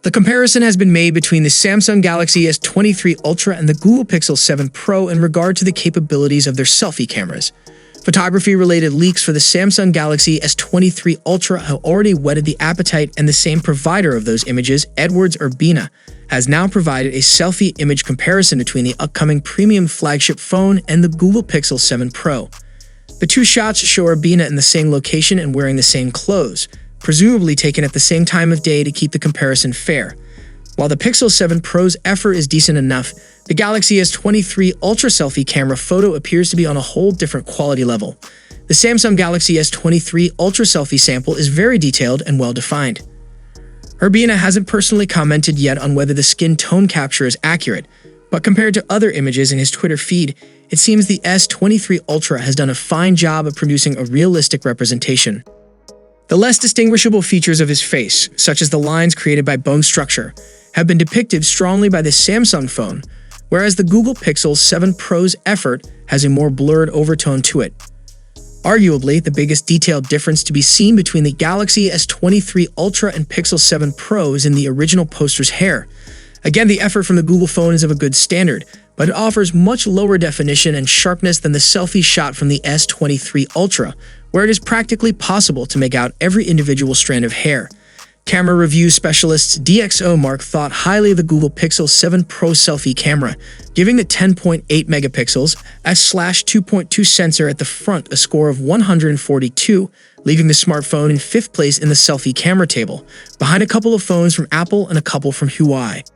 The comparison has been made between the Samsung Galaxy S23 Ultra and the Google Pixel 7 Pro in regard to the capabilities of their selfie cameras. Photography-related leaks for the Samsung Galaxy S23 Ultra have already whetted the appetite, and the same provider of those images, Edwards Urbina, has now provided a selfie image comparison between the upcoming premium flagship phone and the Google Pixel 7 Pro. The two shots show Urbina in the same location and wearing the same clothes, presumably taken at the same time of day to keep the comparison fair. While the Pixel 7 Pro's effort is decent enough, the Galaxy S23 Ultra selfie camera photo appears to be on a whole different quality level. The Samsung Galaxy S23 Ultra selfie sample is very detailed and well-defined. Urbina hasn't personally commented yet on whether the skin tone capture is accurate, but compared to other images in his Twitter feed, it seems the S23 Ultra has done a fine job of producing a realistic representation. The less distinguishable features of his face, such as the lines created by bone structure, have been depicted strongly by the Samsung phone, whereas the Google Pixel 7 Pro's effort has a more blurred overtone to it. Arguably, the biggest detailed difference to be seen between the Galaxy S23 Ultra and Pixel 7 Pro is in the original poster's hair. Again, the effort from the Google phone is of a good standard, but it offers much lower definition and sharpness than the selfie shot from the S23 Ultra, where it is practically possible to make out every individual strand of hair. Camera review specialists DxO Mark thought highly of the Google Pixel 7 Pro selfie camera, giving the 10.8 megapixels f/2.2 sensor at the front a score of 142, leaving the smartphone in 5th place in the selfie camera table, behind a couple of phones from Apple and a couple from Huawei.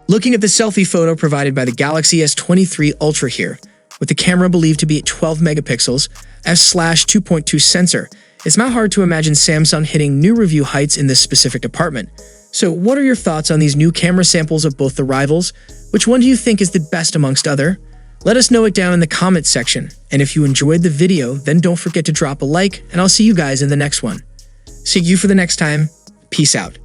Looking at the selfie photo provided by the Galaxy S23 Ultra here, with the camera believed to be at 12 megapixels, f/2.2 sensor, it's not hard to imagine Samsung hitting new review heights in this specific department. So what are your thoughts on these new camera samples of both the rivals? Which one do you think is the best amongst other? Let us know it down in the comments section. And if you enjoyed the video, then don't forget to drop a like, and I'll see you guys in the next one. See you for the next time. Peace out.